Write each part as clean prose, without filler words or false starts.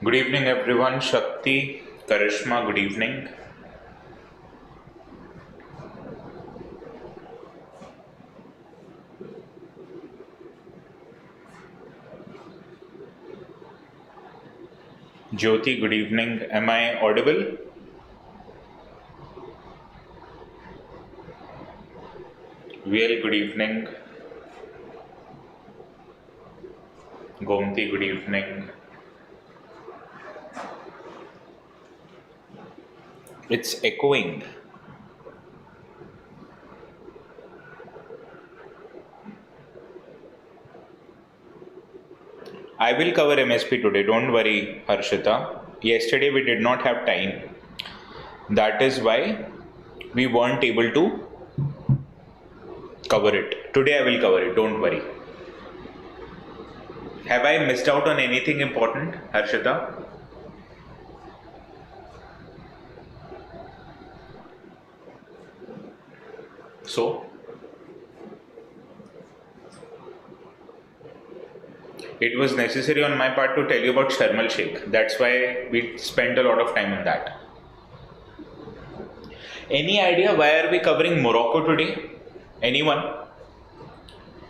Good evening, everyone. Shakti, Karishma, good evening. Jyoti, good evening. Am I audible? Well, good evening. Gomti, good evening. It's echoing. I will cover MSP today, don't worry, Harshita. Yesterday we did not have time. That is why we weren't able to cover it. Today I will cover it, don't worry. Have I missed out on anything important, Harshita? So, it was necessary on my part to tell you about Sharm el Sheikh. That's why we spent a lot of time on that. Any idea why are we covering Morocco today? Anyone?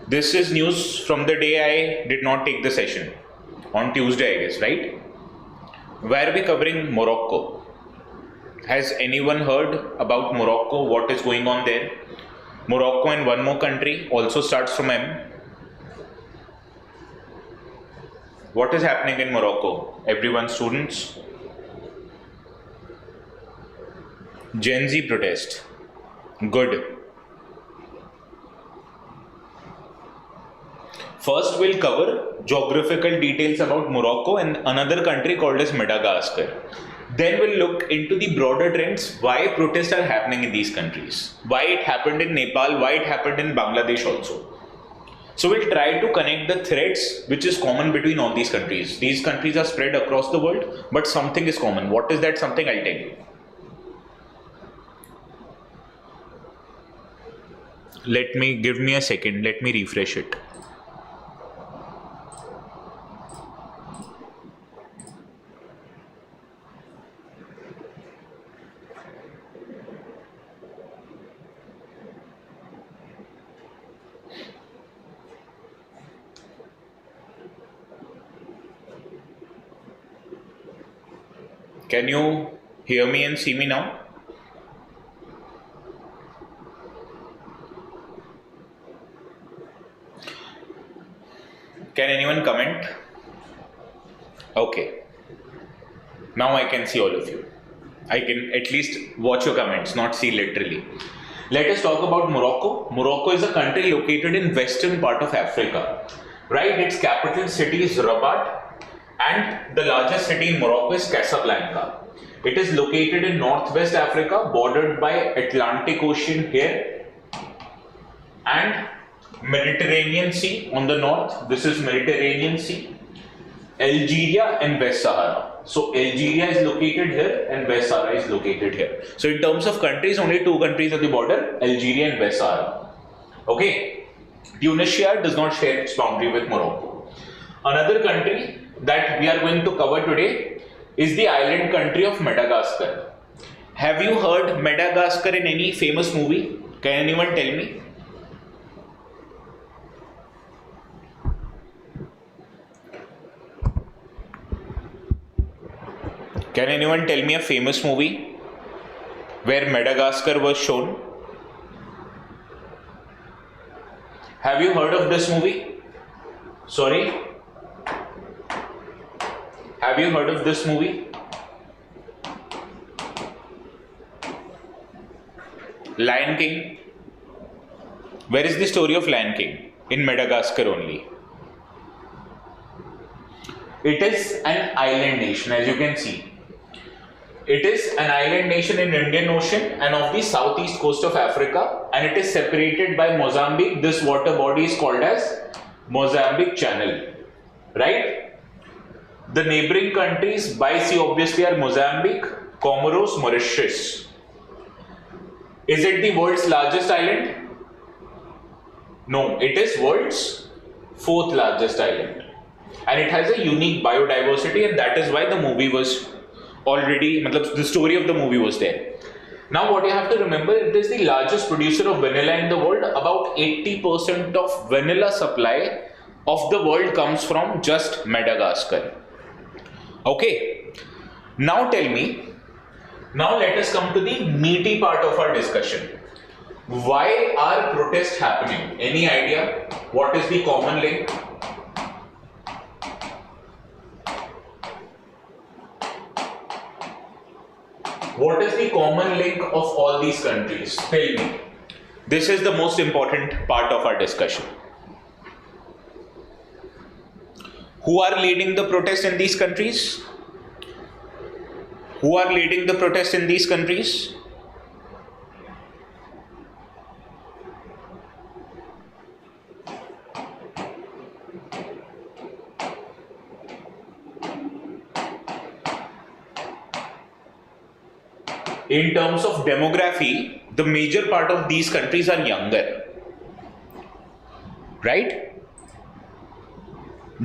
This is news from the day I did not take the session. On Tuesday, I guess, right? Why are we covering Morocco? Has anyone heard about Morocco? What is going on there? Morocco and one more country also starts from M. What is happening in Morocco? Everyone, students? Gen Z protest. Good. First, we'll cover geographical details about Morocco and another country called as Madagascar. Then we'll look into the broader trends, why protests are happening in these countries, why it happened in Nepal, why it happened in Bangladesh also. So we'll try to connect the threads which is common between all these countries. These countries are spread across the world, but something is common. What is that something? I'll tell you. Give me a second. Let me refresh it. Can you hear me and see me now? Can anyone comment? Okay. Now I can see all of you. I can at least watch your comments, not see literally. Let us talk about Morocco. Morocco is a country located in western part of Africa. Right? Its capital city is Rabat. And the largest city in Morocco is Casablanca. It is located in northwest Africa, bordered by Atlantic Ocean here and Mediterranean Sea on the north. This is Mediterranean Sea, Algeria and West Sahara. So Algeria is located here and West Sahara is located here. So in terms of countries, only two countries at the border, Algeria and West Sahara. Okay. Tunisia does not share its boundary with Morocco. Another country that we are going to cover today is the island country of Madagascar. Have you heard Madagascar in any famous movie? Can anyone tell me? Can anyone tell me a famous movie where Madagascar was shown? Have you heard of this movie? Sorry? Have you heard of this movie? Lion King. Where is the story of Lion King? In Madagascar only. It is an island nation, as you can see. It is an island nation in Indian Ocean and of the southeast coast of Africa, and it is separated by Mozambique. This water body is called as Mozambique Channel. Right? The neighboring countries by sea obviously are Mozambique, Comoros, Mauritius. Is it the world's largest island? No, it is world's fourth largest island. and it has a unique biodiversity, and that is why the movie was already, the story of the movie was there. Now what you have to remember, it is the largest producer of vanilla in the world. About 80% of vanilla supply of the world comes from just Madagascar. Okay, now tell me, now let us come to the meaty part of our discussion. Why are protests happening? Any idea? What is the common link? What is the common link of all these countries? Tell me. This is the most important part of our discussion. Who are leading the protests in these countries? Who are leading the protests in these countries? In terms of demography, the major part of these countries are younger, right?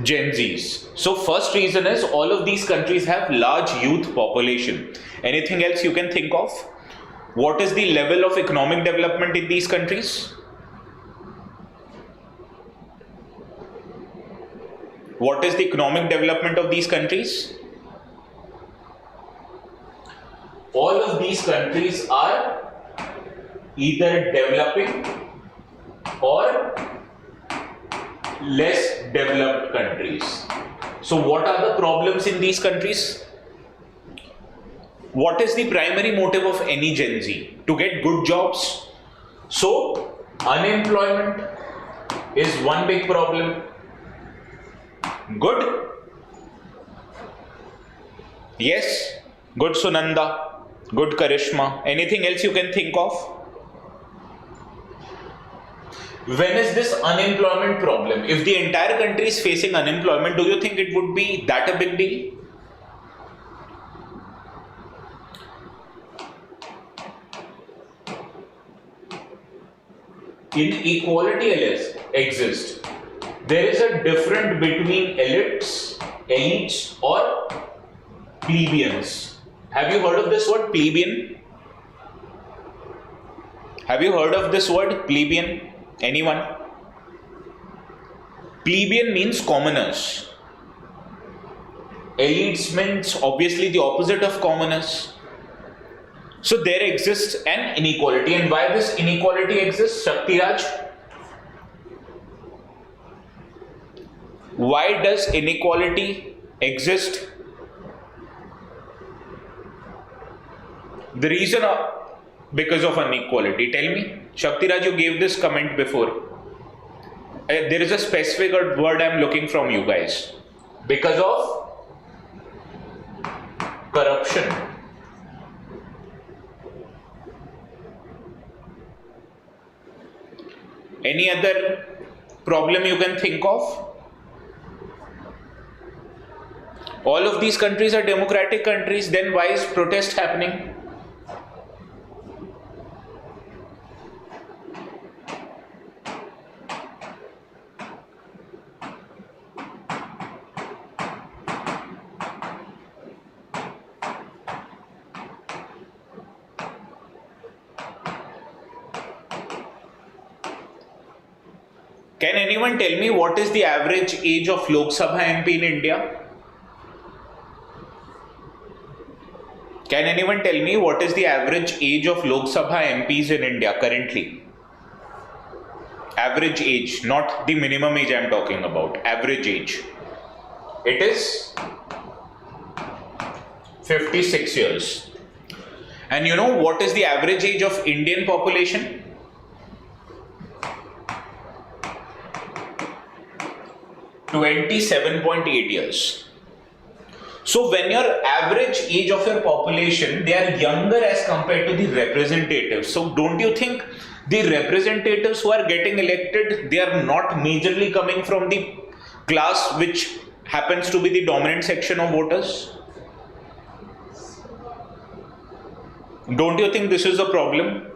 Gen Zs. So first reason is all of these countries have large youth population. Anything else you can think of? What is the level of economic development in these countries? What is the economic development of these countries? All of these countries are either developing or less developed countries. So what are the problems in these countries? What is the primary motive of any Gen Z? To get good jobs. So unemployment is one big problem. Good? Yes. Good, Sunanda. Good, Karishma. Anything else you can think of? When is this unemployment problem? If the entire country is facing unemployment, do you think it would be that a big deal? Inequality exists. There is a difference between elites or plebeians. Have you heard of this word, plebeian? Have you heard of this word, plebeian? Anyone? Plebeian means commoners. Elites means obviously the opposite of commoners. So there exists an inequality. And why this inequality exists, Shaktiraj? Why does inequality exist? The reason because of inequality. Tell me. Shaktiraj, you gave this comment before. There is a specific word I am looking from you guys. Because of corruption. Any other problem you can think of? All of these countries are democratic countries, then why is protest happening? Can anyone tell me what is the average age of Lok Sabha MP in India? Can anyone tell me what is the average age of Lok Sabha MPs in India currently? Average age, not the minimum age I am talking about, average age. It is 56 years. And you know what is the average age of Indian population? 27.8 years. So when your average age of your population, they are younger as compared to the representatives. So don't you think the representatives who are getting elected, they are not majorly coming from the class which happens to be the dominant section of voters? Don't you think this is a problem?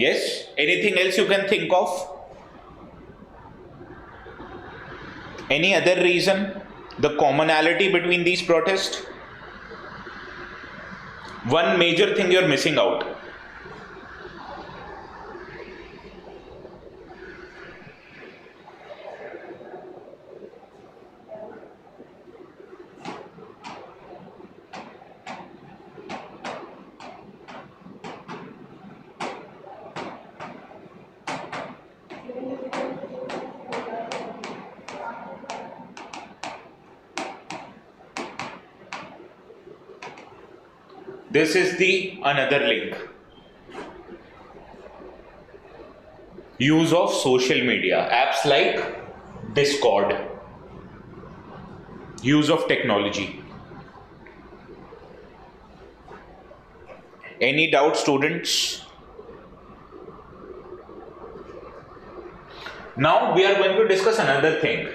Yes, anything else you can think of? Any other reason? The commonality between these protests? One major thing you're missing out. This is the another link. Use of social media, apps like Discord, use of technology. Any doubt, students? Now we are going to discuss another thing.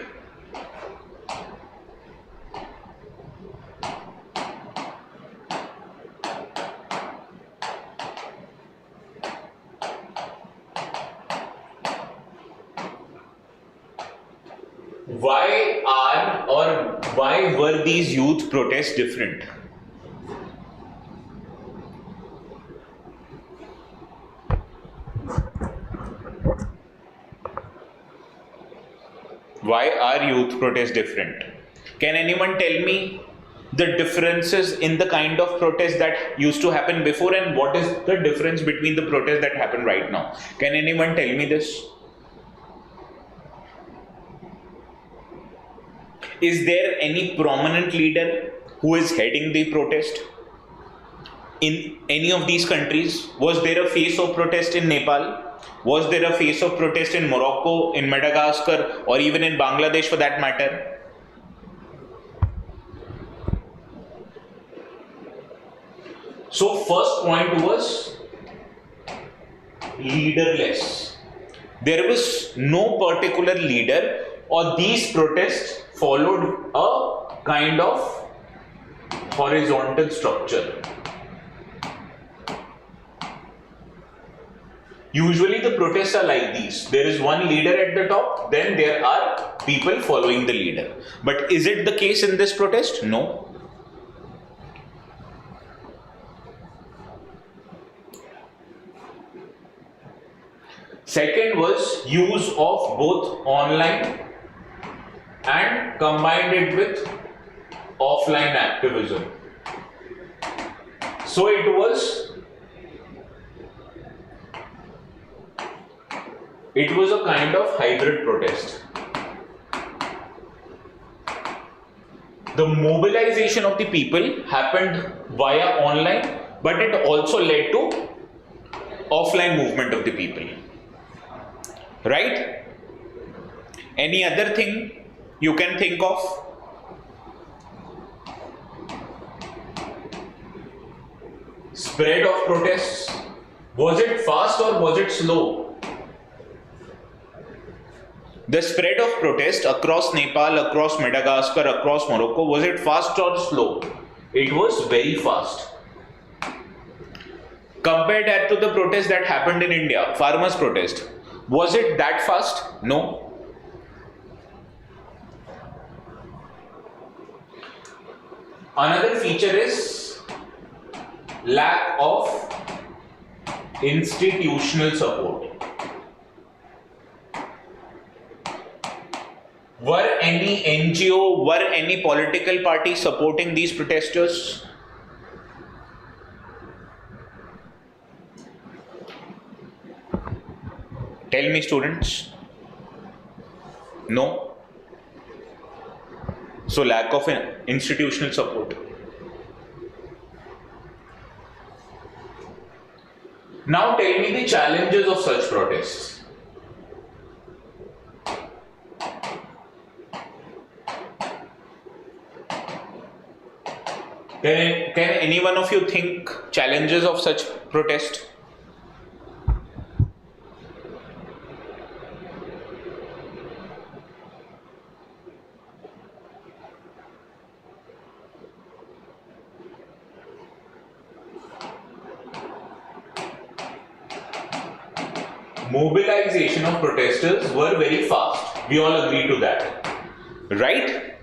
Why were these youth protests different? Why are youth protests different? Can anyone tell me the differences in the kind of protest that used to happen before and what is the difference between the protests that happen right now? Can anyone tell me this? Is there any prominent leader who is heading the protest in any of these countries? Was there a face of protest in Nepal? Was there a face of protest in Morocco, in Madagascar, or even in Bangladesh for that matter? So first point was leaderless. There was no particular leader, or these protests followed a kind of horizontal structure. Usually the protests are like these. There is one leader at the top, then there are people following the leader. But is it the case in this protest? No. Second was use of both online and combined it with offline activism. So it was a kind of hybrid protest. The mobilization of the people happened via online, but it also led to offline movement of the people. Right? Any other thing you can think of? Spread of protests. Was it fast or was it slow? The spread of protest across Nepal, across Madagascar, across Morocco, was it fast or slow? It was very fast. Compare that to the protest that happened in India, farmers' protest. Was it that fast? No. Another feature is lack of institutional support. Were any NGO, were any political party supporting these protesters? Tell me, students. No. So lack of institutional support. Now tell me the challenges of such protests. Can any one of you think challenges of such protest? mobilization of protesters were very fast. We all agree to that, right?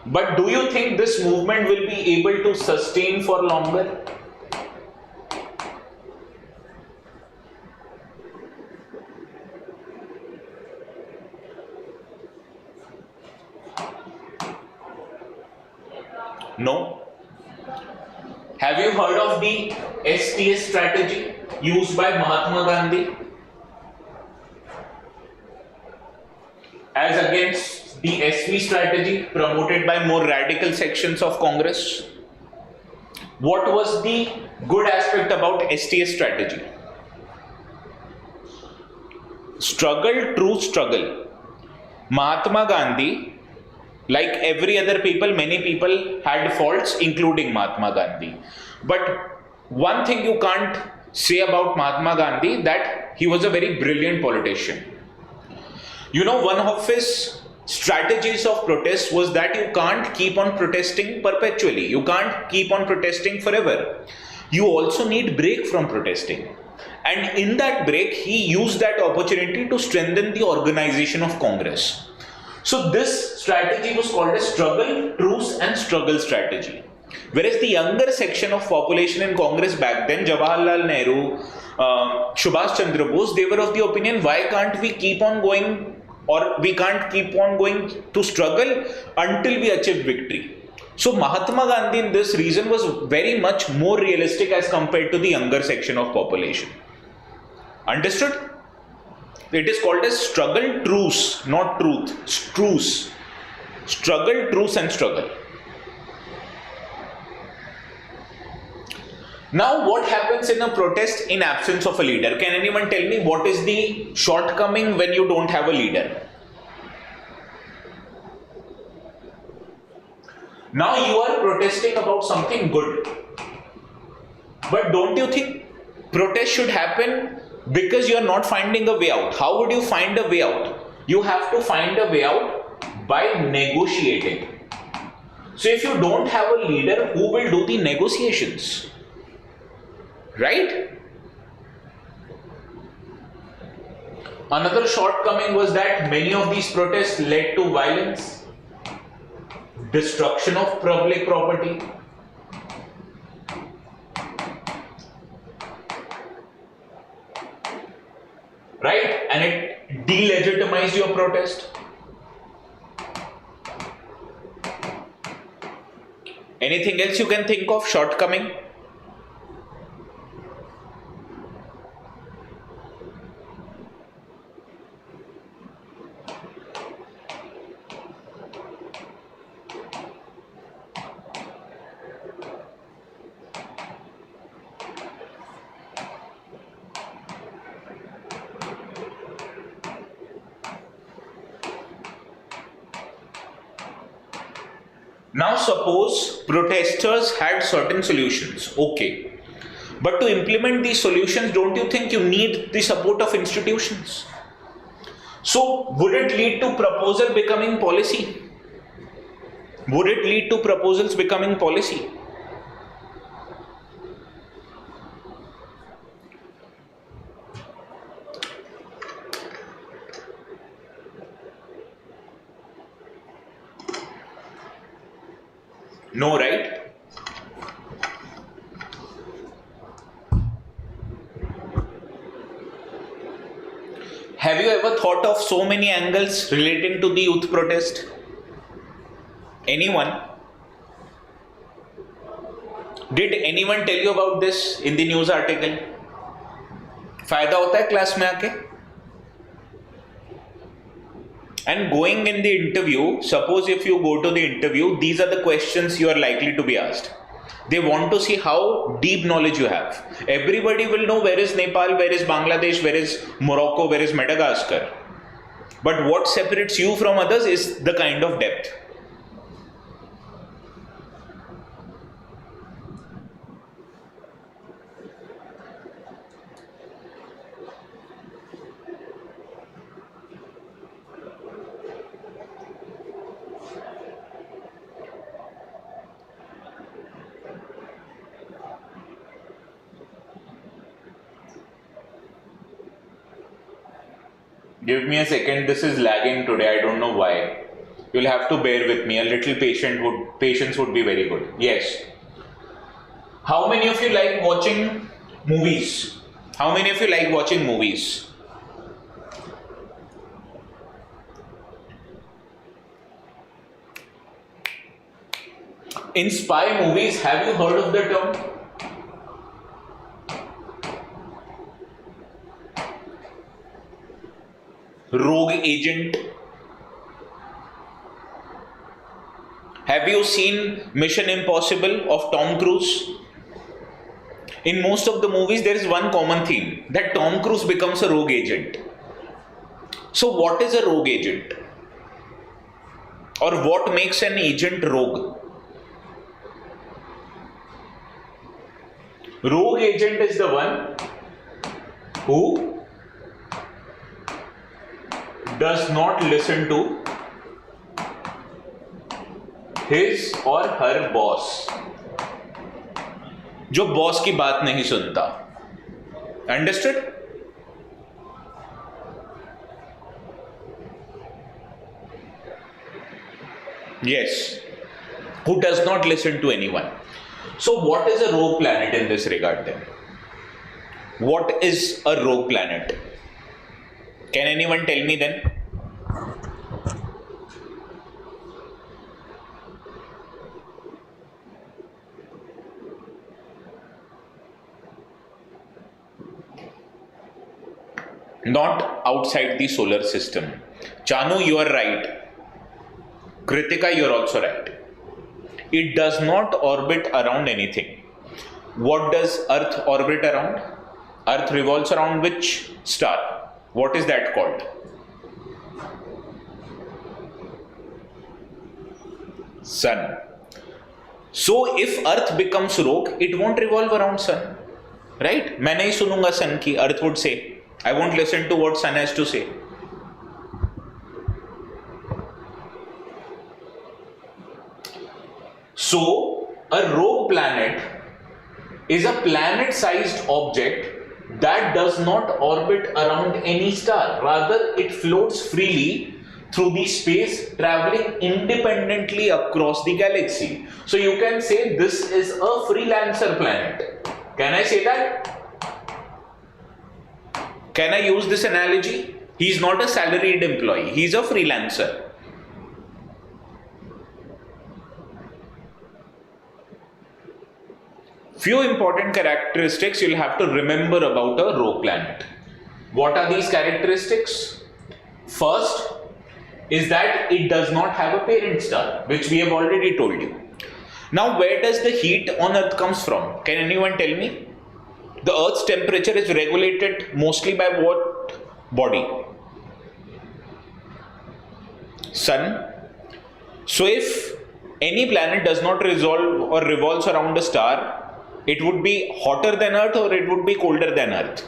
But do you think this movement will be able to sustain for longer? No. Have you heard of the STS strategy used by Mahatma Gandhi as against the SV strategy promoted by more radical sections of Congress? What was the good aspect about STS strategy? Struggle, true struggle. Mahatma Gandhi, like every other people, many people had faults, including Mahatma Gandhi. But one thing you can't say about Mahatma Gandhi, that he was a very brilliant politician. You know, one of his strategies of protest was that you can't keep on protesting perpetually. You can't keep on protesting forever. You also need break from protesting. And in that break, he used that opportunity to strengthen the organization of Congress. So this strategy was called a struggle, truce and struggle strategy. Whereas the younger section of population in Congress back then, Jawaharlal Nehru, Subhash Chandra Bose, they were of the opinion, why can't we keep on going, or we can't keep on going to struggle until we achieve victory. So Mahatma Gandhi in this reason was very much more realistic as compared to the younger section of population. Understood? It is called as struggle, truce, not truth. Truce. Struggle, truce and struggle. Now what happens in a protest in absence of a leader? Can anyone tell me what is the shortcoming when you don't have a leader? Now you are protesting about something good. But don't you think protest should happen because you are not finding a way out? How would you find a way out? You have to find a way out by negotiating. So if you don't have a leader, who will do the negotiations? Right? Another shortcoming was that many of these protests led to violence, destruction of public property, right? And it delegitimized your protest. Anything else you can think of shortcoming? Now suppose protesters had certain solutions, okay. But to implement these solutions, don't you think you need the support of institutions? So would it lead to proposal becoming policy? Would it lead to proposals becoming policy? No, right? Have you ever thought of so many angles relating to the youth protest? Anyone? Did anyone tell you about this in the news article? फायदा होता है class में आके? And going in the interview, suppose if you go to the interview, these are the questions you are likely to be asked. They want to see how deep knowledge you have. Everybody will know where is Nepal, where is Bangladesh, where is Morocco, where is Madagascar. But what separates you from others is the kind of depth. Give me a second. This is lagging today. I don't know why. You'll have to bear with me. A little patience would be very good. Yes. How many of you like watching movies? How many of you like watching movies? In spy movies, have you heard of the term? Rogue agent. Have you seen Mission Impossible of Tom Cruise? In most of the movies, there is one common theme, that Tom Cruise becomes a rogue agent. So what is a rogue agent? Or what makes an agent rogue? Rogue agent is the one who does not listen to his or her boss, जो boss की बात नहीं सुनता. Understood? Yes. Who does not listen to anyone. So what is a rogue planet in this regard then? What is a rogue planet? Can anyone tell me then? Not outside the solar system. Chanu, you are right. Kritika, you are also right. It does not orbit around anything. What does Earth orbit around? Earth revolves around which star? What is that called? Sun. So if Earth becomes rogue, it won't revolve around Sun. Right? मैं नहीं सुनूंगा Sun की, Earth would say. I won't listen to what Sun has to say. So, a rogue planet is a planet-sized object that does not orbit around any star. Rather, it floats freely through the space, traveling independently across the galaxy. So, you can say this is a freelancer planet. Can I say that? Can I use this analogy? He is not a salaried employee. He is a freelancer. Few important characteristics you'll have to remember about a rogue planet. What are these characteristics? First is that it does not have a parent star, which we have already told you. Now, where does the heat on Earth comes from? Can anyone tell me? The Earth's temperature is regulated mostly by what body? Sun. So if any planet does not resolve or revolves around a star, it would be hotter than Earth or it would be colder than Earth.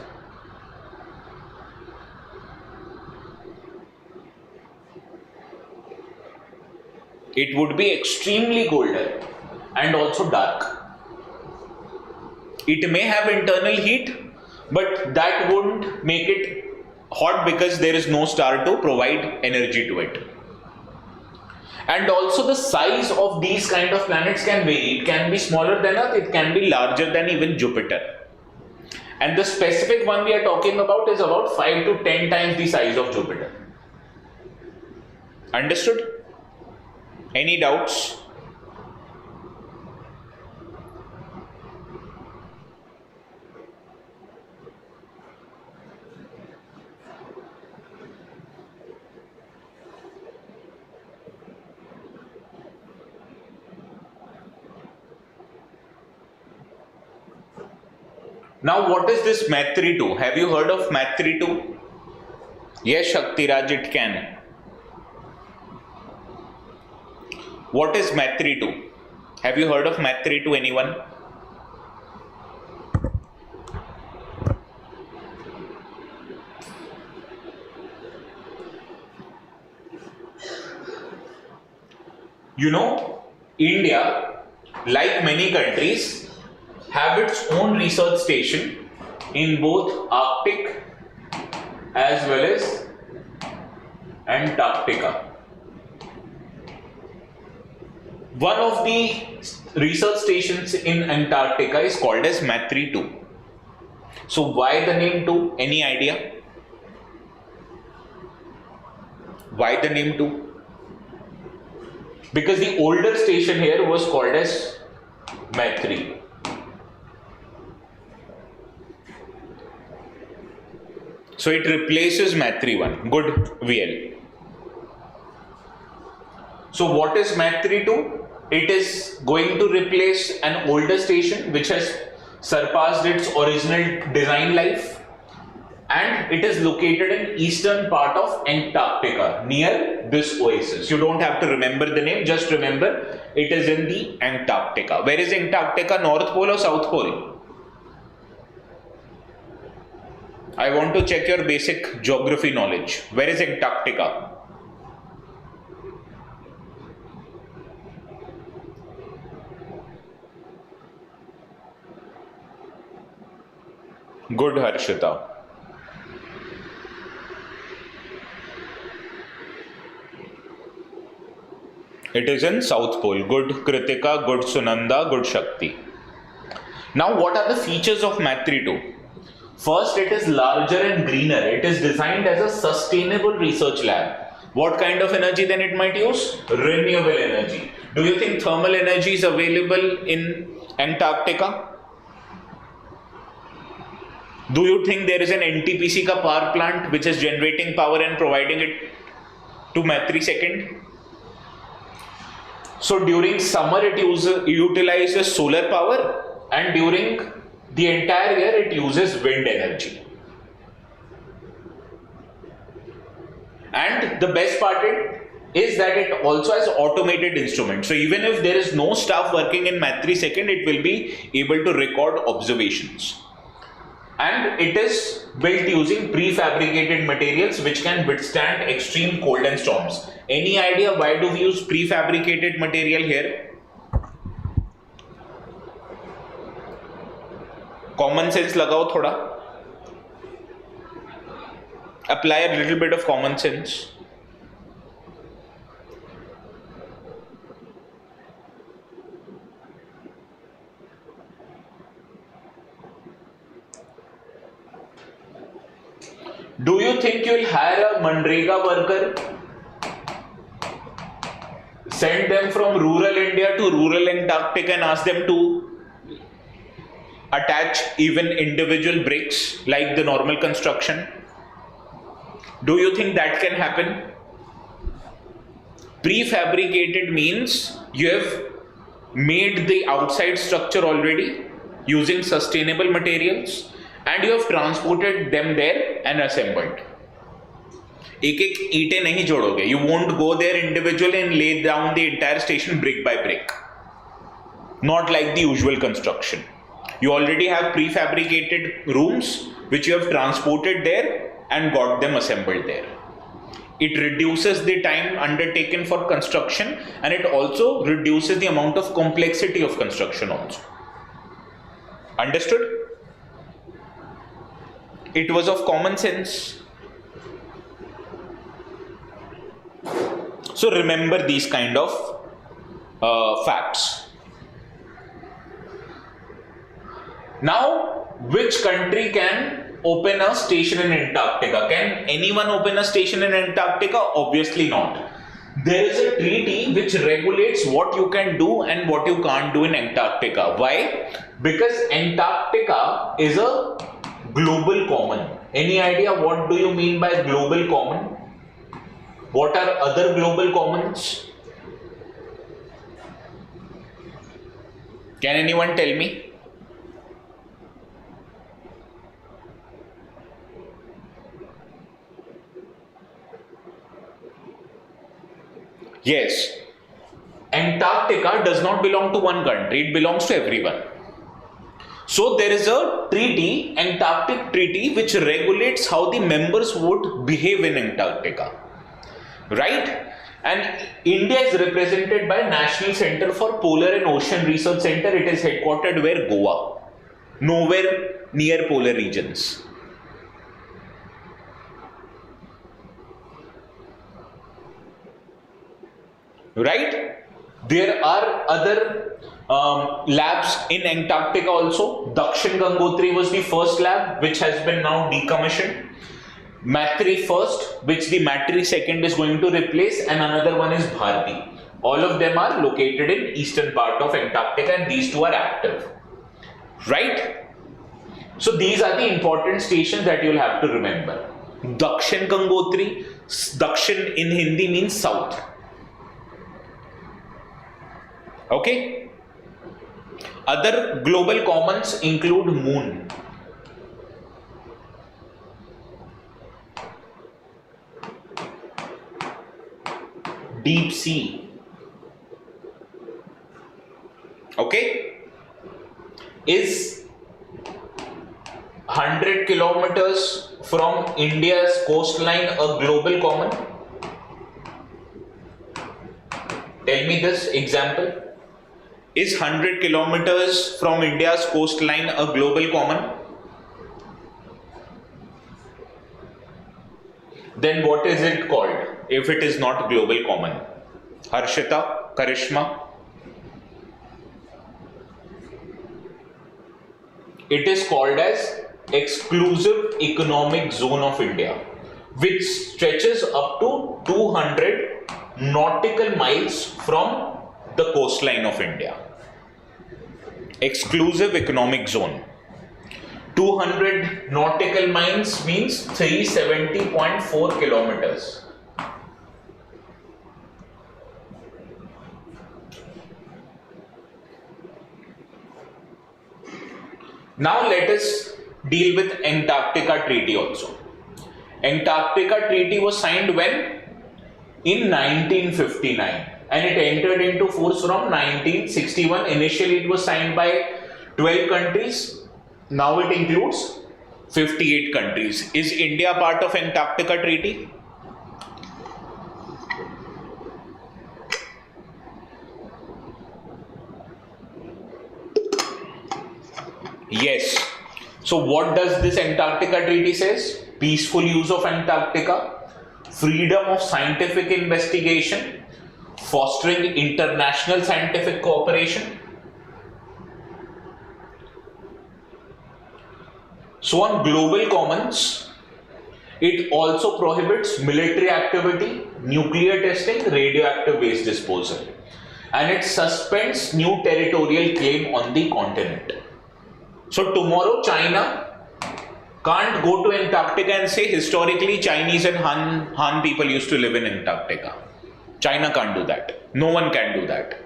It would be extremely colder and also dark. It may have internal heat, but that wouldn't make it hot because there is no star to provide energy to it. And also the size of these kind of planets can vary. It can be smaller than Earth, it can be larger than even Jupiter. And the specific one we are talking about is about 5 to 10 times the size of Jupiter. Understood? Any doubts? Now, what is this Math 3-2? Have you heard of Math 3-2? Yes, Shaktiraj, it can. What is Math 3-2? Have you heard of Math 3-2, anyone? You know, India, like many countries, have its own research station in both Arctic as well as Antarctica. One of the research stations in Antarctica is called as MATRE 2. So why the name 2? Any idea? Why the name 2? Because the older station here was called as MATRE. So it replaces MATRE 1. Good, VL. So what is MATRE 2? It is going to replace an older station which has surpassed its original design life, and it is located in eastern part of Antarctica near this oasis. You don't have to remember the name, just remember it is in the Antarctica. Where is Antarctica? North Pole or South Pole? I want to check your basic geography knowledge. Where is Antarctica? Good, Harshita. It is in South Pole. Good, Kritika. Good, Sunanda. Good, Shakti. Now, what are the features of MATRE 2? First, it is larger and greener. It is designed as a sustainable research lab. What kind of energy then it might use? Renewable energy. Do you think thermal energy is available in Antarctica? Do you think there is an NTPC ka power plant which is generating power and providing it to MATRE 2? So during summer it utilizes solar power, and during the entire year it uses wind energy. And the best part is that it also has automated instruments. So even if there is no staff working in MATRE 2, it will be able to record observations. And it is built using prefabricated materials which can withstand extreme cold and storms. Any idea why do we use prefabricated material here? Common sense lagao thoda. Apply a little bit of common sense. Do you think you will hire a Manrega worker, send them from rural India to rural Antarctica and ask them to attach even individual bricks like the normal construction? Do you think that can happen? Prefabricated means you have made the outside structure already using sustainable materials, and you have transported them there and assembled. एक ईंटें नहीं जोड़ोगे. You won't go there individually and lay down the entire station brick by brick. Not like the usual construction. You already have prefabricated rooms which you have transported there and got them assembled there. It reduces the time undertaken for construction, and it also reduces the amount of complexity of construction also. Understood? It was of common sense. So remember these kind of facts. Now, which country can open a station in Antarctica? Can anyone open a station in Antarctica? Obviously not. There is a treaty which regulates what you can do and what you can't do in Antarctica. Why? Because Antarctica is a global common. Any idea what do you mean by global common? What are other global commons? Can anyone tell me? Yes. Antarctica does not belong to one country, it belongs to everyone. So there is a treaty, Antarctic Treaty, which regulates how the members would behave in Antarctica. Right? And India is represented by National Center for Polar and Ocean Research Center. It is headquartered where? Goa. Nowhere near polar regions. right? There are other labs in Antarctica also. Dakshin Gangotri was the first lab, which has been now decommissioned. Matri first, which the Matri second is going to replace, and another one is Bharti. All of them are located in eastern part of Antarctica, and these two are active, right? So these are the important stations that you'll have to remember. Dakshin Gangotri, Dakshin in Hindi means south. Okay. Other global commons include moon. Deep sea. Okay. Is 100 kilometers from India's coastline a global common? Tell me this example. Is 100 kilometers from India's coastline a global common? Then what is it called if it is not global common? Harshita, Karishma? It is called as exclusive economic zone of India, which stretches up to 200 nautical miles from the coastline of India. Exclusive economic zone. 200 nautical miles means 370.4 kilometers. Now let us deal with Antarctica Treaty also. Antarctica Treaty was signed when? In 1959, and it entered into force from 1961. Initially it was signed by 12 countries. Now it includes 58 countries. Is India part of Antarctica Treaty? Yes. So what does this Antarctica Treaty says? Peaceful use of Antarctica, freedom of scientific investigation, fostering international scientific cooperation. So on global commons, it also prohibits military activity, nuclear testing, radioactive waste disposal, and it suspends new territorial claim on the continent. So tomorrow China can't go to Antarctica and say historically Chinese and Han people used to live in Antarctica. China can't do that. No one can do that.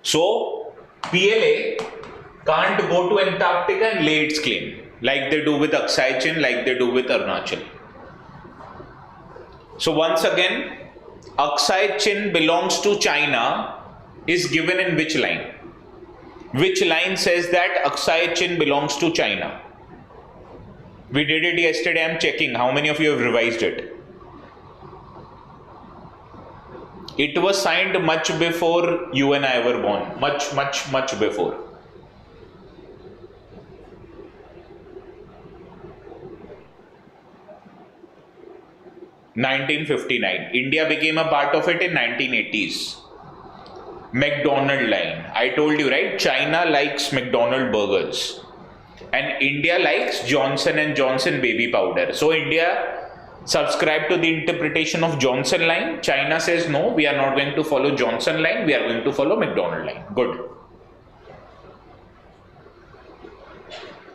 So PLA can't go to Antarctica and lay its claim like they do with Aksai Chin, like they do with Arunachal. So once again, Aksai Chin belongs to China is given in which line? Which line says that Aksai Chin belongs to China? We did it yesterday. I'm checking how many of you have revised it. It was signed much before you and I were born. Much before. (1959). India became a part of it in 1980s. McDonald line. I told you, right? China likes McDonald burgers. And India likes Johnson and Johnson baby powder. So India subscribed to the interpretation of Johnson line. China says, no, we are not going to follow Johnson line. We are going to follow McDonald line. Good.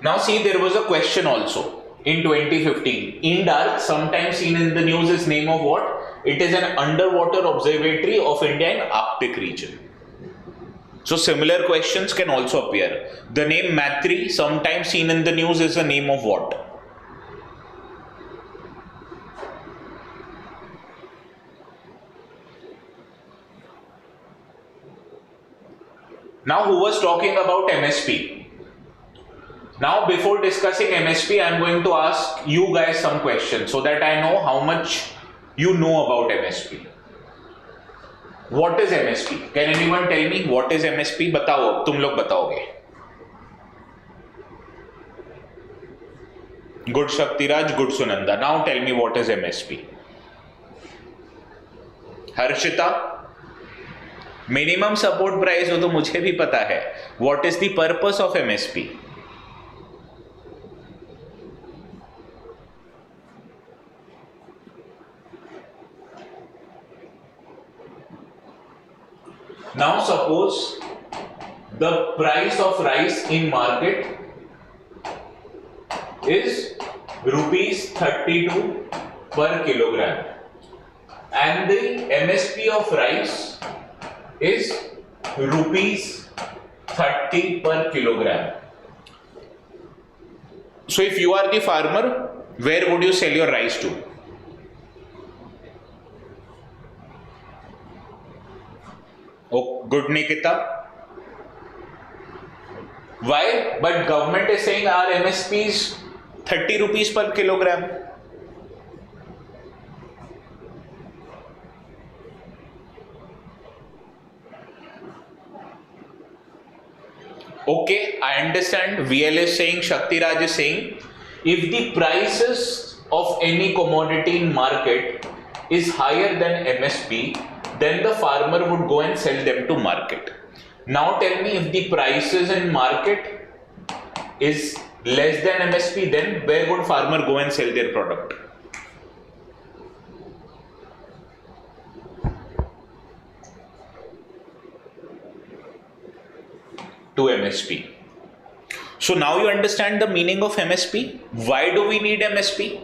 Now see, there was a question also. In 2015, INDARC, sometimes seen in the news, is name of what? It is an underwater observatory of India in Arctic region. So similar questions can also appear. The name Matri, sometimes seen in the news, is the name of what? Now, who was talking about MSP? Now, before discussing MSP, I am going to ask you guys some questions so that I know how much you know about MSP. What is MSP? Can anyone tell me what is MSP? बताओ, तुम लोग बताओगे. Good Shaktiraj, good Sunanda. Now tell me what is MSP. Harshita, minimum support price हो तो मुझे भी पता है. What is the purpose of MSP? Now suppose the price of rice in market is rupees 32 per kilogram and the MSP of rice is rupees 30 per kilogram. So if you are the farmer, where would you sell your rice to? Oh, good Nikita. Why? But government is saying our MSP is 30 rupees per kilogram. Okay, I understand. VL is saying, Shaktiraj is saying, if the prices of any commodity in market is higher than MSP, then the farmer would go and sell them to market. Now tell me, if the prices in market is less than MSP, then where would farmer go and sell their product? To MSP. So now you understand the meaning of MSP. Why do we need MSP?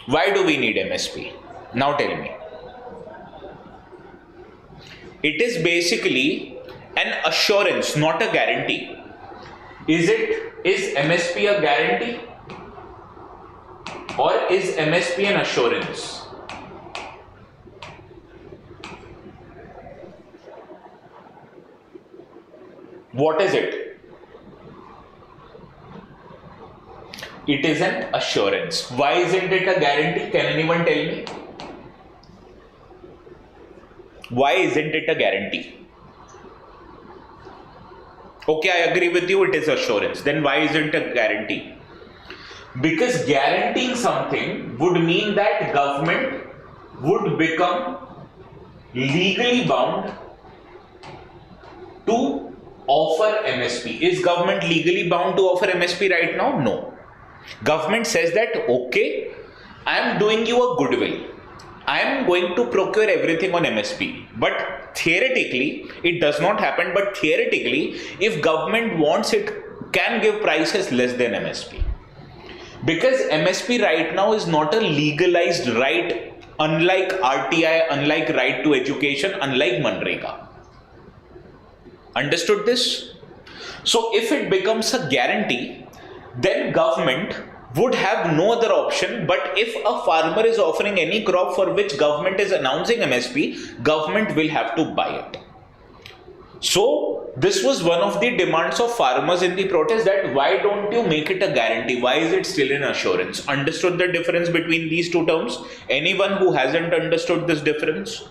Why do we need MSP? Now tell me. It is basically an assurance, not a guarantee. Is MSP a guarantee or is MSP an assurance? What is it? It is an assurance. Why isn't it a guarantee? Can anyone tell me? Why isn't it a guarantee? Okay, I agree with you, it is assurance. Then why isn't it a guarantee? Because guaranteeing something would mean that government would become legally bound to offer MSP. Is government legally bound to offer MSP right now? No. Government says that, okay, I am doing you a goodwill. I am going to procure everything on MSP. But theoretically, it does not happen. But theoretically, if government wants, it can give prices less than MSP. Because MSP right now is not a legalized right, unlike RTI, unlike right to education, unlike Manrega. Understood this? So if it becomes a guarantee, then government would have no other option. But if a farmer is offering any crop for which government is announcing MSP, government will have to buy it. So this was one of the demands of farmers in the protest, that why don't you make it a guarantee? Why is it still an assurance? Understood the difference between these two terms? Anyone who hasn't understood this difference?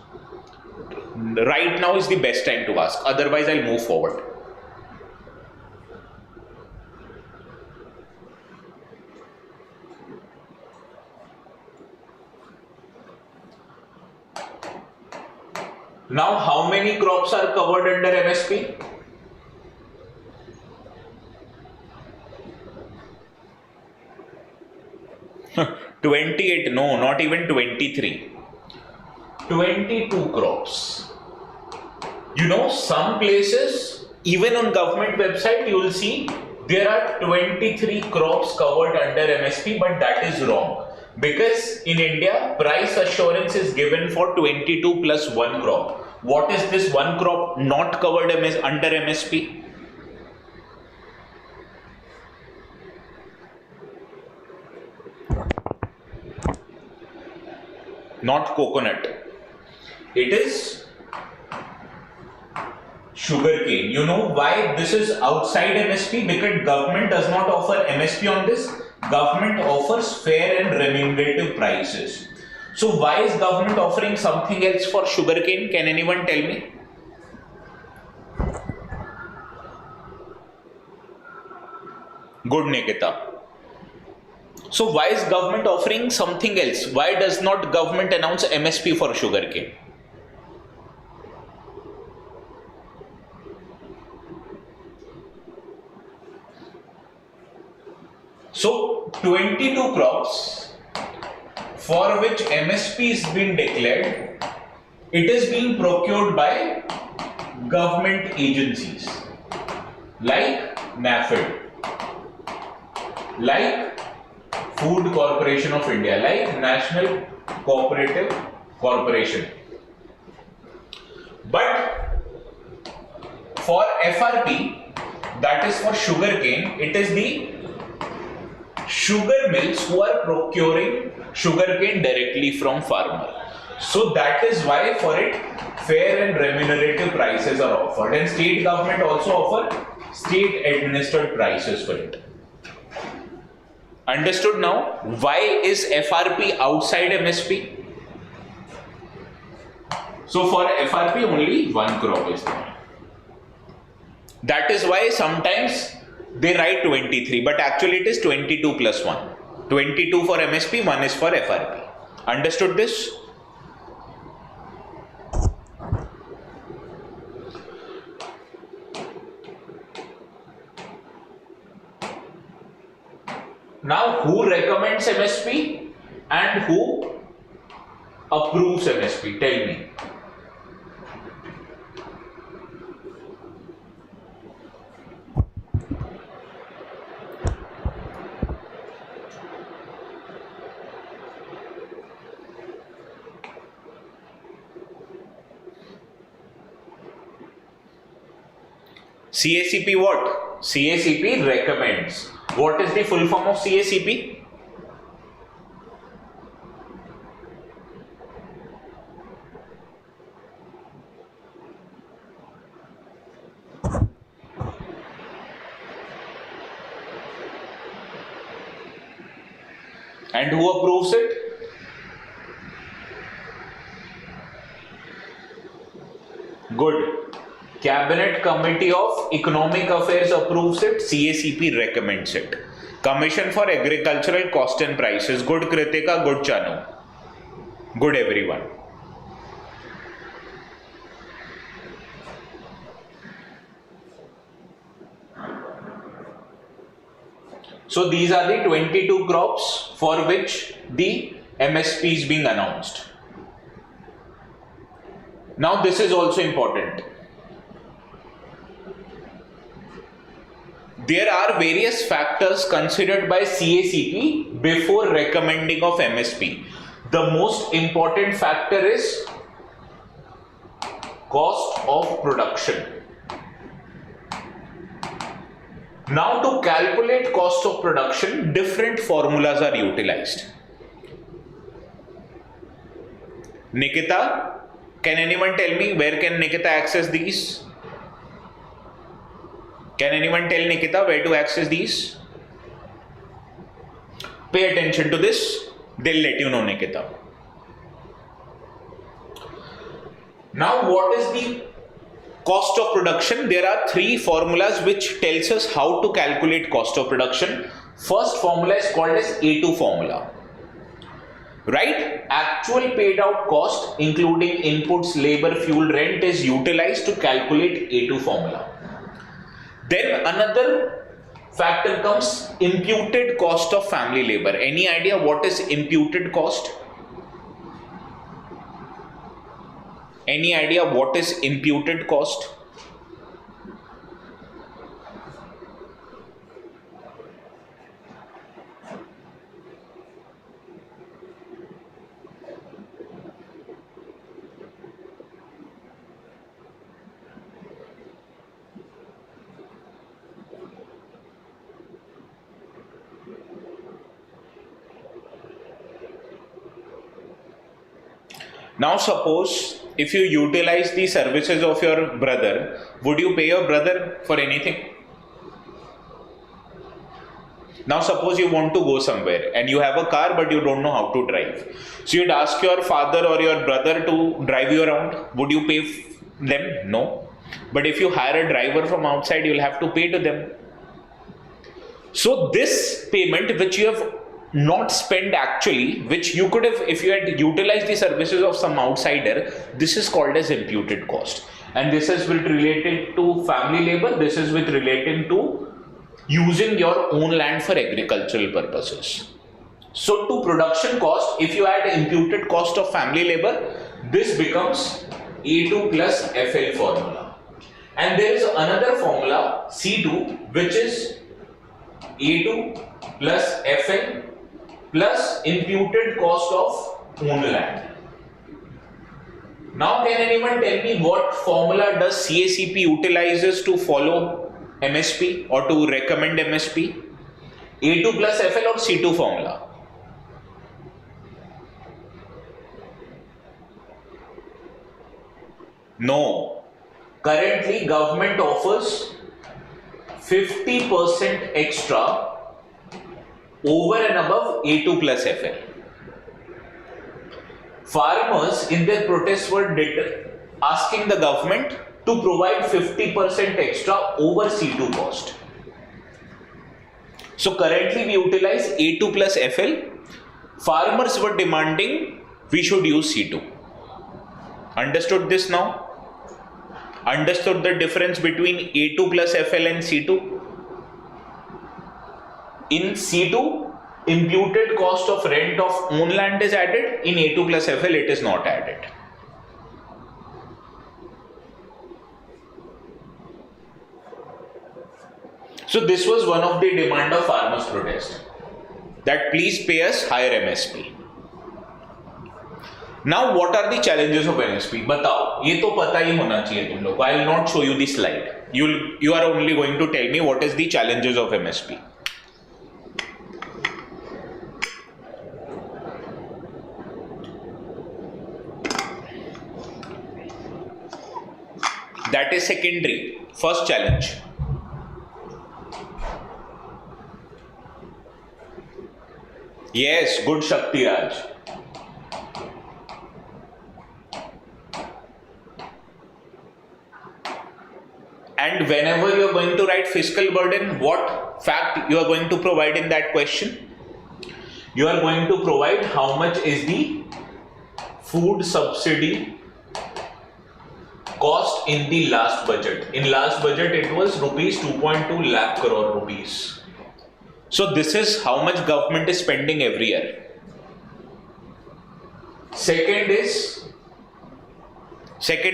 Right now is the best time to ask, otherwise I'll move forward. Now, how many crops are covered under MSP? No, not even 23. 22 crops. You know, some places, even on government website, you will see there are 23 crops covered under MSP, but that is wrong. Because in India, price assurance is given for 22 plus one crop. What is this one crop not covered under MSP? Not coconut. It is sugarcane. You know why this is outside MSP? Because government does not offer MSP on this. Government offers fair and remunerative prices. So why is government offering something else for sugarcane? Can anyone tell me? Good Nikita. So why is government offering something else? Why does not government announce MSP for sugarcane? So 22 crops for which MSP is being declared, it is being procured by government agencies like NAFED, like Food Corporation of India, like National Cooperative Corporation. But for FRP, that is for sugarcane, it is the sugar mills who are procuring sugarcane directly from farmer. So that is why for it fair and remunerative prices are offered, and state government also offer state administered prices for it. Understood now? Why is FRP outside MSP? So for FRP only one crop is there. That is why sometimes they write 23, but actually it is 22 plus 1. 22 for MSP, 1 is for FRP. Understood this? Now, who recommends MSP and who approves MSP? Tell me. CACP what? CACP recommends. What is the full form of CACP? And who approves it? Good. Cabinet Committee of Economic Affairs approves it, CACP recommends it. Commission for Agricultural Cost and Prices, good Kritika, good Chanu. Good everyone. So these are the 22 crops for which the MSP is being announced. Now this is also important. There are various factors considered by CACP before recommending of MSP. The most important factor is cost of production. Now to calculate cost of production, different formulas are utilized. Nikita, can anyone tell me where can Nikita access these? Can anyone tell Nikita where to access these? Pay attention to this. They'll let you know, Nikita. Now, what is the cost of production? There are three formulas which tells us how to calculate cost of production. First formula is called as A2 formula. Right? Actual paid out cost, including inputs, labor, fuel, rent, is utilized to calculate A2 formula. Then another factor comes imputed cost of family labor. Any idea what is imputed cost? Any idea what is imputed cost? Now suppose if you utilize the services of your brother, would you pay your brother for anything? Now suppose you want to go somewhere and you have a car but you don't know how to drive. So you'd ask your father or your brother to drive you around. Would you pay them? No. But if you hire a driver from outside, you'll have to pay to them. So this payment which you have not spent actually, which you could have, if you had utilized the services of some outsider, this is called as imputed cost. And this is with related to family labor, this is with relating to using your own land for agricultural purposes. So to production cost, if you add imputed cost of family labor, this becomes A2 plus FL formula. And there is another formula C2, which is A2 plus FL plus imputed cost of own land. Now can anyone tell me what formula does CACP utilizes to follow MSP or to recommend MSP? A2 plus FL or C2 formula? No. Currently government offers 50% extra over and above A2 plus FL. Farmers in their protest were asking the government to provide 50% extra over C2 cost. So currently we utilize A2 plus FL. Farmers were demanding we should use C2. Understood this now? Understood the difference between A2 plus FL and C2? In C2, imputed cost of rent of own land is added. In A2 plus FL, it is not added. So this was one of the demand of farmers' protest, that please pay us higher MSP. Now what are the challenges of MSP? बताओ, ये तो पता ही होना चाहिए तुम लोग को. I will not show you the slide. You are only going to tell me what is the challenges of MSP. That is secondary. First challenge. Yes, good Shakti Raj. And whenever you are going to write fiscal burden, what fact you are going to provide in that question? You are going to provide how much is the food subsidy cost in the last budget. In last budget it was rupees 2.2 lakh crore rupees. So this is how much government is spending every year. Second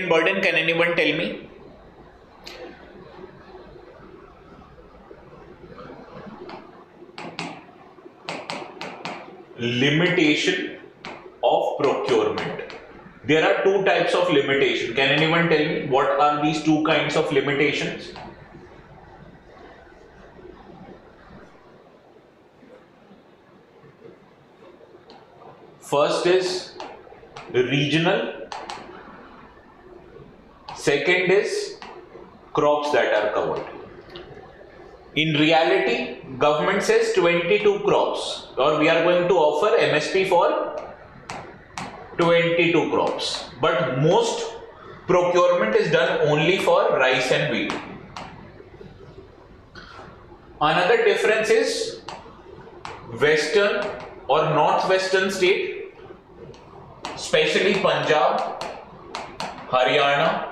burden, can anyone tell me? Limitation of procurement. There are two types of limitation. Can anyone tell me what are these two kinds of limitations? First is regional. Second is crops that are covered. In reality, government says 22 crops, or we are going to offer MSP for 22 crops. But most procurement is done only for rice and wheat. Another difference is western or northwestern state, especially Punjab, Haryana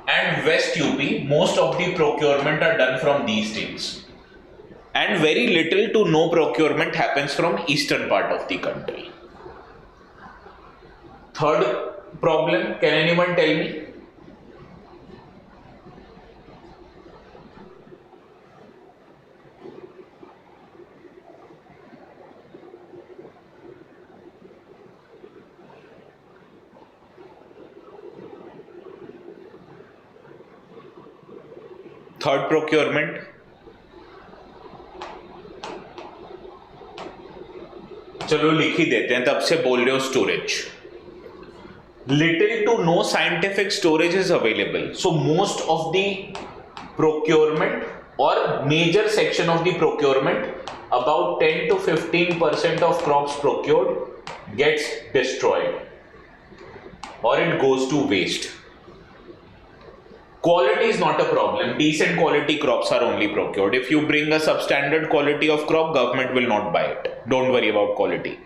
and West UP, most of the procurement are done from these states. And very little to no procurement happens from eastern part of the country. Third problem, can anyone tell me? Third procurement. चलो लिख ही देते हैं, तब से बोल रहे हो storage. Little to no scientific storage is available. So most of the procurement or major section of the procurement, about 10 to 15% of crops procured gets destroyed or it goes to waste. Quality is not a problem. Decent quality crops are only procured. If you bring a substandard quality of crop, government will not buy it. Don't worry about quality.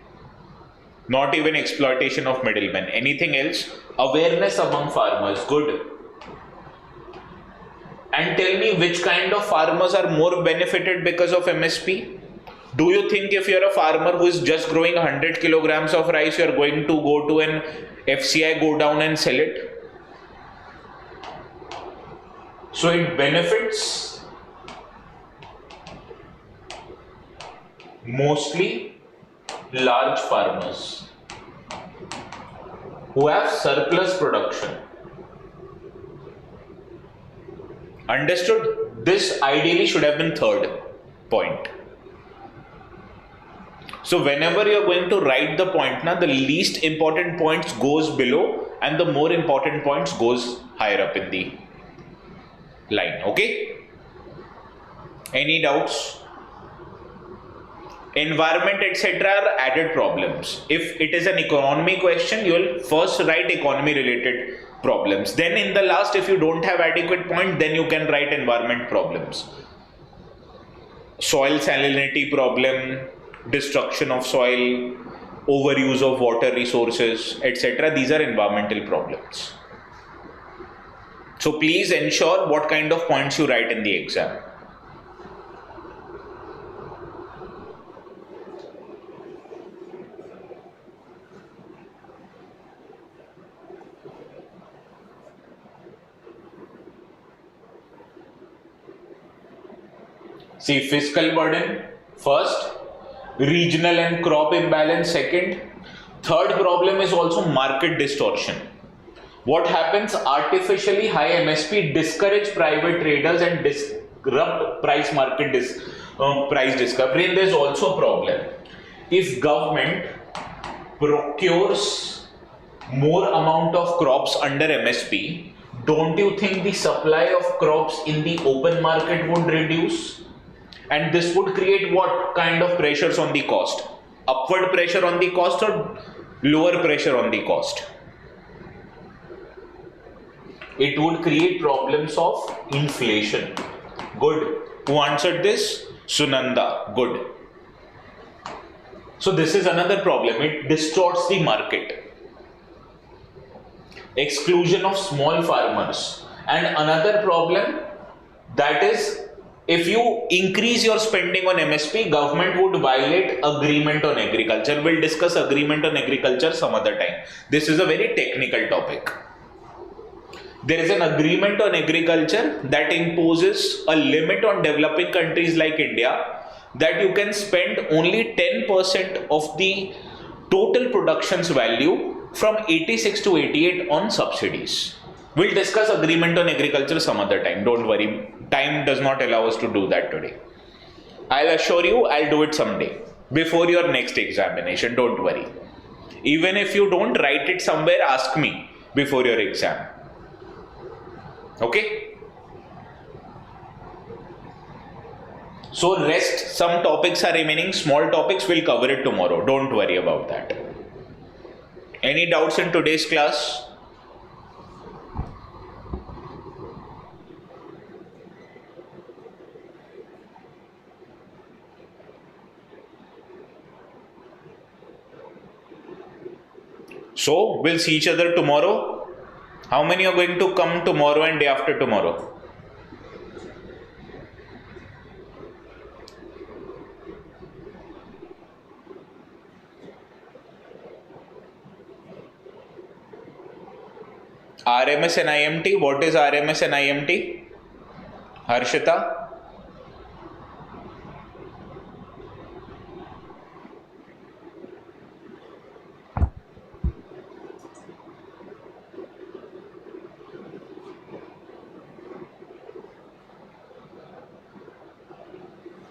Not even exploitation of middlemen. Anything else? Awareness among farmers. Good. And tell me which kind of farmers are more benefited because of MSP? Do you think if you're a farmer who is just growing 100 kilograms of rice, you're going to go to an FCI, go down and sell it? So it benefits mostly large farmers who have surplus production. Understood? This ideally should have been third point. So whenever you're going to write the point, the least important points goes below and the more important points goes higher up in the line. Okay? Any doubts? Environment, etc. are added problems. If it is an economy question, you will first write economy related problems. Then in the last, if you don't have adequate point, then you can write environment problems. Soil salinity problem, destruction of soil, overuse of water resources, etc. These are environmental problems. So please ensure what kind of points you write in the exam. See, fiscal burden first, regional and crop imbalance second. Third problem is also market distortion. What happens? Artificially high MSP discourage private traders and disrupt price discovery. And there is also a problem. If government procures more amount of crops under MSP, don't you think the supply of crops in the open market would reduce? And this would create what kind of pressures on the cost? Upward pressure on the cost or lower pressure on the cost? It would create problems of inflation. Good. Who answered this? Sunanda. Good. So this is another problem. It distorts the market. Exclusion of small farmers. And another problem, that is, if you increase your spending on MSP, government would violate agreement on agriculture. We'll discuss agreement on agriculture some other time. This is a very technical topic. There is an agreement on agriculture that imposes a limit on developing countries like India that you can spend only 10% of the total production's value from 86 to 88 on subsidies. We'll discuss agreement on agriculture some other time. Don't worry. Time does not allow us to do that today. I'll assure you, I'll do it someday. Before your next examination. Don't worry. Even if you don't write it somewhere, ask me before your exam. Okay? So rest, some topics are remaining. Small topics, we'll cover it tomorrow. Don't worry about that. Any doubts in today's class? So, we'll see each other tomorrow. How many are going to come tomorrow and day after tomorrow? RMS and IMT. What is RMS and IMT? Harshita?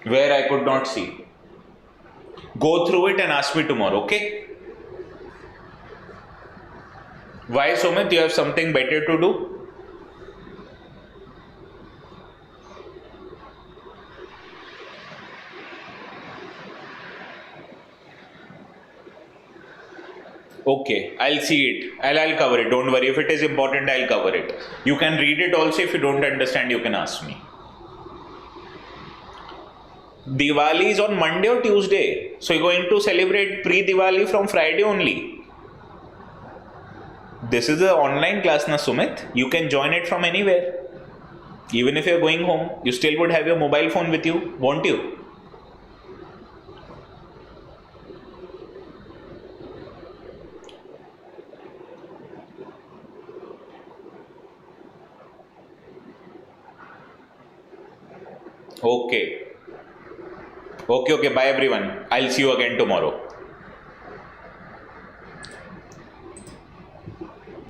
Where I could not see. Go through it and ask me tomorrow, okay? Why, Sumit? You have something better to do? Okay, I'll see it. I'll cover it. Don't worry. If it is important, I'll cover it. You can read it also. If you don't understand, you can ask me. Diwali is on Monday or Tuesday. So you're going to celebrate pre-Diwali from Friday only. This is an online class, na Sumit. You can join it from anywhere. Even if you're going home, you still would have your mobile phone with you, won't you? Okay. Okay, bye everyone. I'll see you again tomorrow.